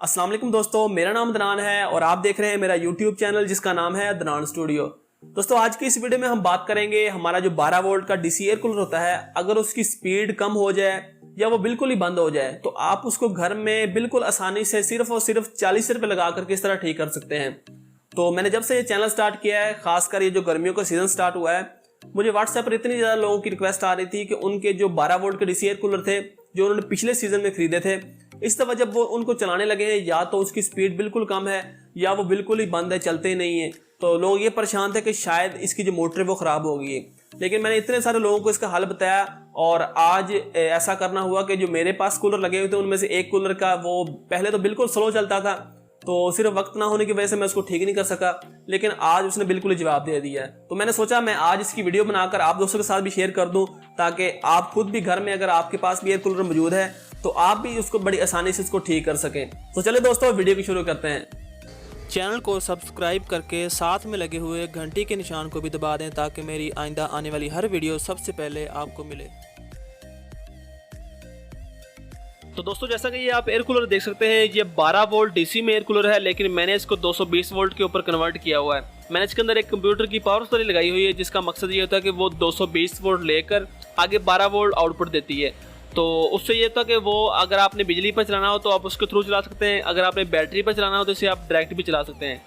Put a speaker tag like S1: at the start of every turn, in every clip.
S1: अस्सलाम वालेकुम दोस्तों, मेरा नाम अदनान है और आप देख रहे हैं मेरा YouTube चैनल जिसका नाम है अदनान स्टूडियो। दोस्तों आज की इस वीडियो में हम बात करेंगे हमारा जो 12 वोल्ट का डीसी एयर कूलर होता है, अगर उसकी स्पीड कम हो जाए या वो बिल्कुल ही बंद हो जाए तो आप उसको घर में बिल्कुल आसानी से सिर्फ और सिर्फ 40 रुपए लगा कर किस तरह ठीक कर सकते हैं। तो मैंने जब से ये चैनल स्टार्ट किया है, खासकर ये जो गर्मियों का सीजन स्टार्ट हुआ है, मुझे व्हाट्सएप पर इतनी ज़्यादा लोगों की रिक्वेस्ट आ रही थी कि उनके जो 12 वोल्ट के डीसी एयर कूलर थे जो उन्होंने पिछले सीजन में खरीदे थे, इस दफ़ा जब वो उनको चलाने लगे हैं या तो उसकी स्पीड बिल्कुल कम है या वो बिल्कुल ही बंद है, चलते ही नहीं है। तो लोग ये परेशान थे कि शायद इसकी जो मोटर है वो ख़राब हो गई है। लेकिन मैंने इतने सारे लोगों को इसका हल बताया और आज ऐसा करना हुआ कि जो मेरे पास कूलर लगे हुए थे उनमें से एक कूलर का वो पहले तो बिल्कुल स्लो चलता था, तो सिर्फ वक्त ना होने की वजह से मैं उसको ठीक नहीं कर सका, लेकिन आज उसने बिल्कुल ही जवाब दे दिया है। तो मैंने सोचा मैं आज इसकी वीडियो बनाकर आप दोस्तों के साथ भी शेयर कर दूं ताकि आप खुद भी घर में, अगर आपके पास भी एयर कूलर मौजूद है तो आप भी उसको बड़ी आसानी से इसको ठीक कर सकें। तो चलिए दोस्तों वीडियो की शुरू करते हैं।
S2: चैनल को सब्सक्राइब करके साथ में लगे हुए घंटी के निशान को भी दबा दें ताकि मेरी आइंदा आने वाली हर वीडियो सबसे पहले आपको मिले।
S1: तो दोस्तों जैसा कि ये आप एयर कूलर देख सकते हैं, ये 12 वोल्ट डीसी में एयर कूलर है, लेकिन मैंने इसको 220 वोल्ट के ऊपर कन्वर्ट किया हुआ है। मैंने इसके अंदर एक कंप्यूटर की पावर सप्लाई लगाई हुई है जिसका मकसद ये होता है कि वो 220 वोल्ट लेकर आगे 12 वोल्ट आउटपुट देती है। तो उससे ये होता है कि वो अगर आपने बिजली पर चलाना हो तो आप उसके थ्रू चला सकते हैं, अगर आपने बैटरी पर चलाना हो तो इसे आप डायरेक्ट भी चला सकते हैं।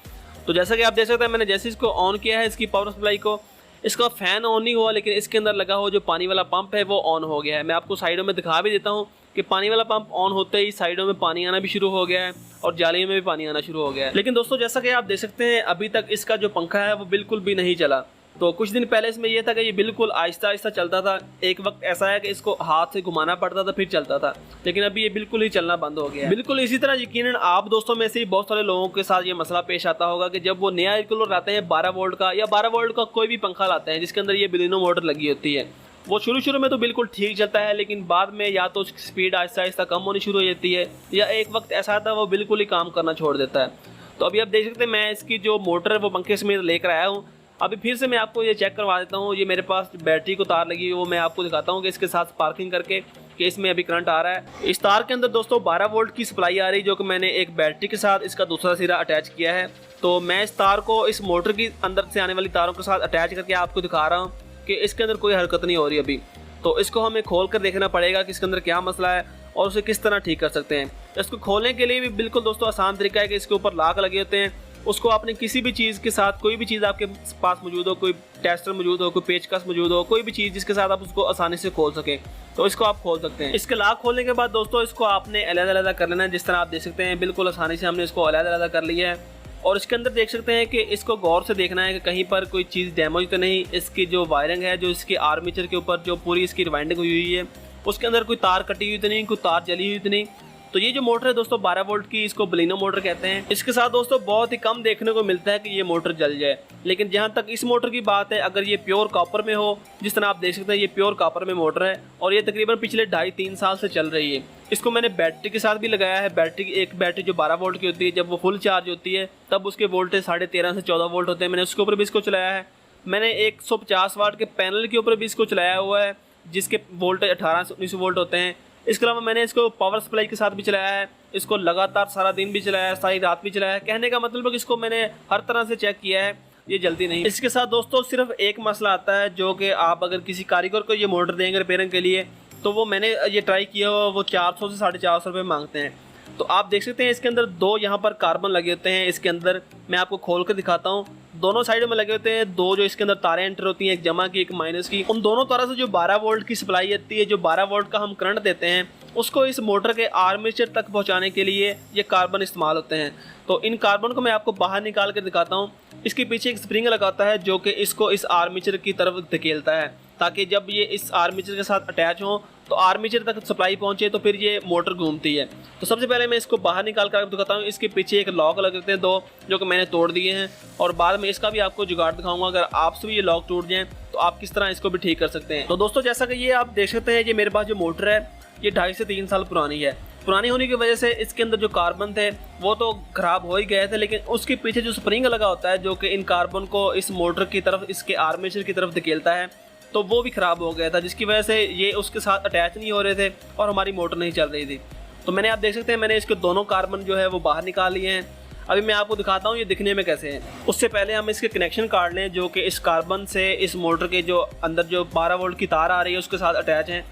S1: तो जैसा कि आप देख सकते हैं, मैंने जैसे इसको ऑन किया है इसकी पावर सप्लाई को, इसका फैन ऑन नहीं हुआ लेकिन इसके अंदर लगा हुआ जो पानी वाला पंप है वो ऑन हो गया है। मैं आपको साइडों में दिखा भी देता हूँ कि पानी वाला पंप ऑन होते ही साइडों में पानी आना भी शुरू हो गया है और जालियों में भी पानी आना शुरू हो गया है। लेकिन दोस्तों जैसा कि आप देख सकते हैं, अभी तक इसका जो पंखा है वो बिल्कुल भी नहीं चला। तो कुछ दिन पहले इसमें यह था कि ये बिल्कुल आहिस्ता आहिस्ता चलता था। एक वक्त ऐसा है कि इसको हाथ से घुमाना पड़ता था फिर चलता था, लेकिन अभी ये बिल्कुल ही चलना बंद हो गया है। बिल्कुल इसी तरह यकीनन आप दोस्तों में से ही बहुत सारे लोगों के साथ ये मसला पेश आता होगा कि जब वो नया एयर कूलर लाते हैं 12 वोल्ट का या 12 वोल्ट का कोई भी पंखा लाते हैं जिसके अंदर ये बलिनो मोटर लगी होती है, वो शुरू में तो बिल्कुल ठीक चलता है, लेकिन बाद में या तो उसकी स्पीड आहिस्ता आहिस्ता कम होनी शुरू हो जाती है या एक वक्त ऐसा आता है वो बिल्कुल ही काम करना छोड़ देता है। तो अभी आप देख सकते हैं मैं इसकी जो मोटर है वो पंखे समेत लेकर आया हूँ। अभी फिर से मैं आपको ये चेक करवा देता हूँ। ये मेरे पास बैटरी को तार लगी है वो मैं आपको दिखाता हूँ कि इसके साथ स्पार्किंग करके कि इसमें अभी करंट आ रहा है। इस तार के अंदर दोस्तों 12 वोल्ट की सप्लाई आ रही है जो कि मैंने एक बैटरी के साथ इसका दूसरा सिरा अटैच किया है। तो मैं इस तार को इस मोटर की अंदर से आने वाली तारों के साथ अटैच करके आपको दिखा रहा हूँ कि इसके अंदर कोई हरकत नहीं हो रही अभी। तो इसको हमें खोल कर देखना पड़ेगा कि इसके अंदर क्या मसला है और उसे किस तरह ठीक कर सकते हैं। इसको खोलने के लिए भी बिल्कुल दोस्तों आसान तरीका है कि इसके ऊपर लॉक लगे होते हैं। उसको आपने किसी भी चीज़ के साथ, कोई भी चीज़ आपके पास मौजूद हो, कोई टेस्टर मौजूद हो, कोई पेचकस मौजूद हो, कोई भी चीज़ जिसके साथ आप उसको आसानी से खोल सकें, तो इसको आप खोल सकते हैं। इसके लॉक खोलने के बाद दोस्तों इसको आपने अलग-अलग कर लेना है। जिस तरह आप देख सकते हैं बिल्कुल आसानी से हमने इसको अलग-अलग कर लिया है। और इसके अंदर देख सकते हैं कि इसको गौर से देखना है कि कहीं पर कोई चीज़ डैमेज तो नहीं। इसकी जो वायरिंग है, जो इसकी आर्मेचर के ऊपर जो पूरी इसकी रिवाइंडिंग हुई है, उसके अंदर कोई तार कटी हुई तो नहीं, कोई तार जली हुई तो नहीं। तो ये जो मोटर है दोस्तों 12 वोल्ट की, इसको बलिनो मोटर कहते हैं। इसके साथ दोस्तों बहुत ही कम देखने को मिलता है कि ये मोटर जल जाए, लेकिन जहाँ तक इस मोटर की बात है, अगर ये प्योर कॉपर में हो, जिस तरह आप देख सकते हैं ये प्योर कॉपर में मोटर है और ये तकरीबन पिछले 2.5-3 साल से चल रही है। इसको मैंने बैटरी के साथ भी लगाया है। एक बैटरी जो 12 वोल्ट की होती है, जब वो फुल चार्ज होती है तब उसके वोल्टेज 13.5 से 14 वोल्ट होते हैं। मैंने उसके ऊपर भी इसको चलाया है। मैंने 150 वाट के पैनल के ऊपर भी इसको चलाया हुआ है जिसके वोल्टेज 18 से 19 वोल्ट होते हैं। इसके अलावा मैंने इसको पावर सप्लाई के साथ भी चलाया है, इसको लगातार सारा दिन भी चलाया है, सारी रात भी चलाया है। कहने का मतलब है कि इसको मैंने हर तरह से चेक किया है, ये जल्दी नहीं। इसके साथ दोस्तों सिर्फ एक मसला आता है जो कि आप अगर किसी कारीगर को ये मोटर देंगे रिपेयरिंग के लिए, तो वो मैंने ये ट्राई किया हुआ, वो 400 से 450 रुपये मांगते हैं। तो आप देख सकते हैं इसके अंदर 2 यहाँ पर कार्बन लगे होते हैं। इसके अंदर मैं आपको खोल कर दिखाता हूँ, दोनों साइडों में लगे होते हैं 2 जो इसके अंदर तारें एंटर होती हैं, एक जमा की एक माइनस की। उन दोनों तारों से जो 12 वोल्ट की सप्लाई आती है, जो 12 वोल्ट का हम करंट देते हैं, उसको इस मोटर के आर्मेचर तक पहुंचाने के लिए ये कार्बन इस्तेमाल होते हैं। तो इन कार्बन को मैं आपको बाहर निकाल कर दिखाता हूँ। इसके पीछे एक स्प्रिंग लगाता है जो कि इसको इस आर्मेचर की तरफ धकेलता है ताकि जब ये इस आर्मेचर के साथ अटैच हो तो आर्मेचर तक सप्लाई पहुंचे, तो फिर ये मोटर घूमती है। तो सबसे पहले मैं इसको बाहर निकाल कर दिखाता हूँ। इसके पीछे एक लॉक लगते हैं 2 जो कि मैंने तोड़ दिए हैं और बाद में इसका भी आपको जुगाड़ दिखाऊंगा। अगर आपसे भी ये लॉक टूट जाए तो आप किस तरह इसको भी ठीक कर सकते हैं। तो दोस्तों जैसा कि ये आप देख सकते हैं, ये मेरे पास जो मोटर है ये 2.5 से 3 साल पुरानी है। पुरानी होने की वजह से इसके अंदर जो कार्बन थे वो तो खराब हो ही गए थे, लेकिन उसके पीछे जो स्प्रिंग लगा होता है जो कि इन कार्बन को इस मोटर की तरफ, इसके आर्मेचर की तरफ धकेलता है, तो वो भी ख़राब हो गया था, जिसकी वजह से ये उसके साथ अटैच नहीं हो रहे थे और हमारी मोटर नहीं चल रही थी। तो मैंने आप देख सकते हैं मैंने इसके दोनों कार्बन जो है वो बाहर निकाल लिए हैं। अभी मैं आपको दिखाता हूँ ये दिखने में कैसे हैं। उससे पहले हम इसके कनेक्शन काट लें जो कि इस कार्बन से इस मोटर के जो अंदर जो 12 वोल्ट की तार आ रही है उसके साथ अटैच हैं,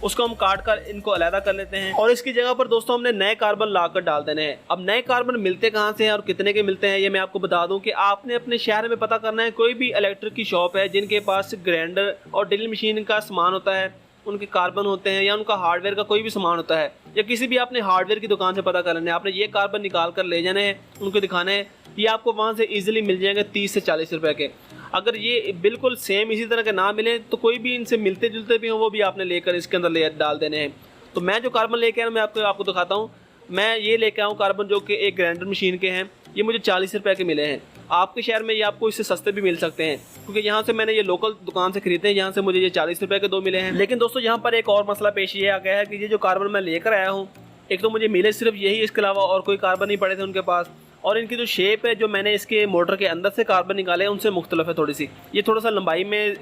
S1: उसको हम काट कर इनको अलहदा कर लेते हैं। और इसकी जगह पर दोस्तों हमने नए कार्बन लाकर डाल देने हैं। अब नए कार्बन मिलते कहाँ से हैं और कितने के मिलते हैं ये मैं आपको बता दूं कि आपने अपने शहर में पता करना है। कोई भी इलेक्ट्रिक की शॉप है जिनके पास ग्राइंडर और ड्रिल मशीन का सामान होता है, उनके कार्बन होते हैं या उनका हार्डवेयर का कोई भी सामान होता है, या किसी भी आपने हार्डवेयर की दुकान से पता कर लेना है। आपने ये कार्बन निकाल कर ले जाने हैं, उनको दिखाना है, ये आपको वहाँ से ईजिली मिल जाएंगे 30 से 40 रुपए के। अगर ये बिल्कुल सेम इसी तरह के ना मिले तो कोई भी इनसे मिलते जुलते भी हों वो भी आपने लेकर इसके अंदर ले डाल देने हैं। तो मैं जो कार्बन लेके आया मैं आपको दिखाता हूँ। मैं ये लेके आऊँ कार्बन जो कि एक ग्राइंडर मशीन के हैं, ये मुझे 40 रुपए के मिले हैं। आपके शहर में ये आपको इससे सस्ते भी मिल सकते हैं क्योंकि यहाँ से मैंने ये लोकल दुकान से खरीदे हैं, यहाँ से मुझे ये 40 रुपए के 2 मिले हैं। लेकिन दोस्तों यहाँ पर एक और मसला पेश ये आ गया है कि ये जो कार्बन मैं लेकर आया हूँ, एक तो मुझे मिले सिर्फ यही, इसके अलावा और कोई कार्बन नहीं पड़े थे उनके पास। और इनकी जो शेप है जो मैंने इसके मोटर के अंदर से कार्बन निकाले हैं उनसे मुख्तलिफ है थोड़ी सी। ये थोड़ा सा लंबाई में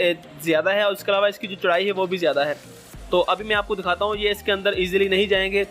S1: ज़्यादा है और इसके अलावा इसकी जो चौड़ाई है वो भी ज़्यादा है। तो अभी मैं आपको दिखाता हूँ, ये इसके अंदर ईजिली नहीं जाएंगे।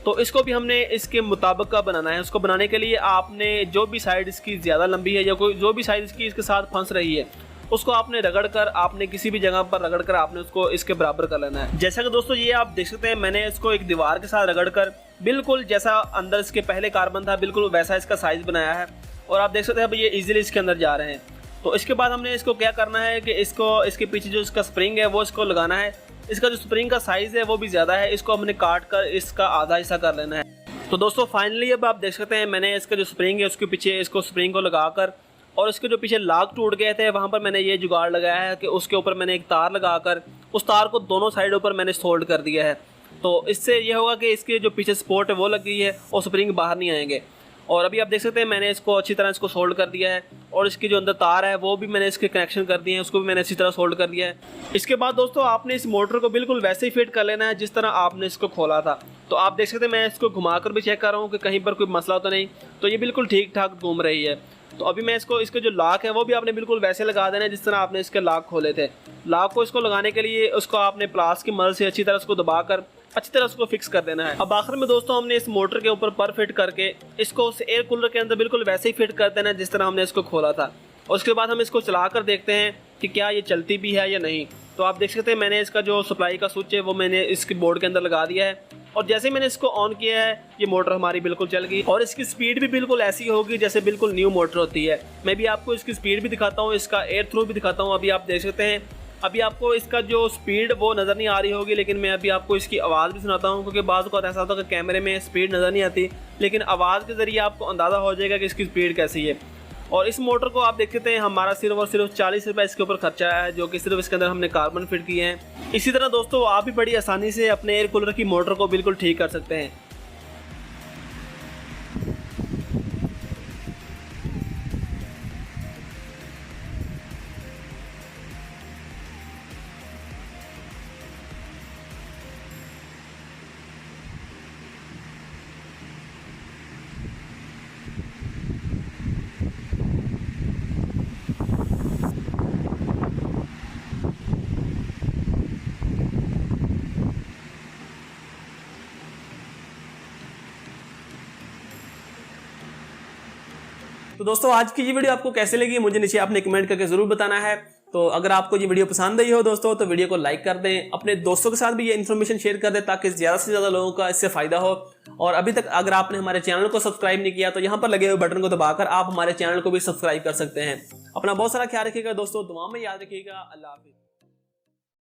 S1: तो इसको भी हमने इसके मुताबिक का बनाना है। उसको बनाने के लिए आपने जो भी साइड इसकी ज़्यादा लंबी है या कोई जो भी साइड इसकी इसके साथ फंस रही है उसको आपने रगड़ कर, आपने किसी भी जगह पर रगड़ कर आपने उसको इसके बराबर कर लेना है। जैसा कि दोस्तों ये आप देख सकते हैं मैंने इसको एक दीवार के साथ रगड़ कर बिल्कुल जैसा अंदर इसके पहले कार्बन था बिल्कुल वैसा इसका साइज़ बनाया है। और आप देख सकते हैं अब ये इजीली इसके अंदर जा रहे हैं। तो इसके बाद हमने इसको क्या करना है कि इसको इसके पीछे जो इसका स्प्रिंग है वो इसको लगाना है। इसका जो स्प्रिंग का साइज़ है वो भी ज़्यादा है, इसको हमने काट कर इसका आधा हिस्सा कर लेना है। तो दोस्तों फाइनली अब आप देख सकते हैं मैंने इसका जो स्प्रिंग है उसके पीछे इसको स्प्रिंग को लगाकर और इसके जो पीछे लाग टूट गए थे वहाँ पर मैंने ये जुगाड़ लगाया है कि उसके ऊपर मैंने एक तार लगाकर उस तार को दोनों साइडों पर मैंने सोल्ड कर दिया है। तो इससे ये होगा कि इसके जो पीछे सपोर्ट है वो लग गई है और स्प्रिंग बाहर नहीं आएंगे। और अभी आप देख सकते हैं मैंने इसको अच्छी तरह इसको सोल्ड कर दिया है और इसकी जो अंदर तार है वो भी मैंने इसके कनेक्शन कर दिए हैं, उसको भी मैंने अच्छी तरह सोल्ड कर दिया है। इसके बाद दोस्तों आपने इस मोटर को बिल्कुल वैसे ही फिट कर लेना है जिस तरह आपने इसको खोला था। तो आप देख सकते हैं मैं इसको घुमाकर भी चेक कर रहा हूँ कि कहीं पर कोई मसला तो नहीं, तो ये बिल्कुल ठीक ठाक घूम रही है। तो अभी मैं इसके जो लॉक है वो भी आपने बिल्कुल वैसे लगा देना है जिस तरह आपने इसके लॉक खोले थे। लॉक को इसको लगाने के लिए उसको आपने प्लास की मदद से अच्छी तरह उसको दबाकर अच्छी तरह उसको फिक्स कर देना है। अब आखिर में दोस्तों हमने इस मोटर के ऊपर पर फिट करके इसको उस एयर कूलर के अंदर बिल्कुल वैसे ही फिट कर देना है जिस तरह हमने इसको खोला था। और उसके बाद हम इसको चला कर देखते हैं कि क्या ये चलती भी है या नहीं। तो आप देख सकते हैं मैंने इसका जो सप्लाई का स्विच है वो मैंने इसके बोर्ड के अंदर लगा दिया है और जैसे ही मैंने इसको ऑन किया है ये मोटर हमारी बिल्कुल चल गई और इसकी स्पीड भी बिल्कुल ऐसी होगी जैसे बिल्कुल न्यू मोटर होती है। मैं भी आपको इसकी स्पीड भी दिखाता हूँ, इसका एयर थ्रू भी दिखाता हूँ। अभी आप देख सकते हैं अभी आपको इसका जो स्पीड वो नज़र नहीं आ रही होगी, लेकिन मैं अभी आपको इसकी आवाज़ भी सुनाता हूँ क्योंकि बाज़ को ऐसा होता है कि कैमरे में स्पीड नज़र नहीं आती, लेकिन आवाज़ के ज़रिए आपको अंदाज़ा हो जाएगा कि इसकी स्पीड कैसी है। और इस मोटर को आप देख सकते हैं हमारा सिर्फ और सिर्फ 40 रुपये इसके ऊपर खर्चा है जो कि सिर्फ इसके अंदर हमने कार्बन फिट किए हैं। इसी तरह दोस्तों आप भी बड़ी आसानी से अपने एयर कूलर की मोटर को बिल्कुल ठीक कर सकते हैं। तो दोस्तों आज की ये वीडियो आपको कैसे लगी मुझे नीचे आपने कमेंट करके जरूर बताना है। तो अगर आपको ये वीडियो पसंद आई हो दोस्तों तो वीडियो को लाइक कर दें, अपने दोस्तों के साथ भी ये इन्फॉर्मेशन शेयर कर दें ताकि ज़्यादा से ज़्यादा लोगों का इससे फ़ायदा हो। और अभी तक अगर आपने हमारे चैनल को सब्सक्राइब नहीं किया तो यहाँ पर लगे हुए बटन को दबाकर आप हमारे चैनल को भी सब्सक्राइब कर सकते हैं। अपना बहुत सारा ख्याल रखिएगा दोस्तों, दुआ में याद रखिएगा। अल्लाह हाफिज़।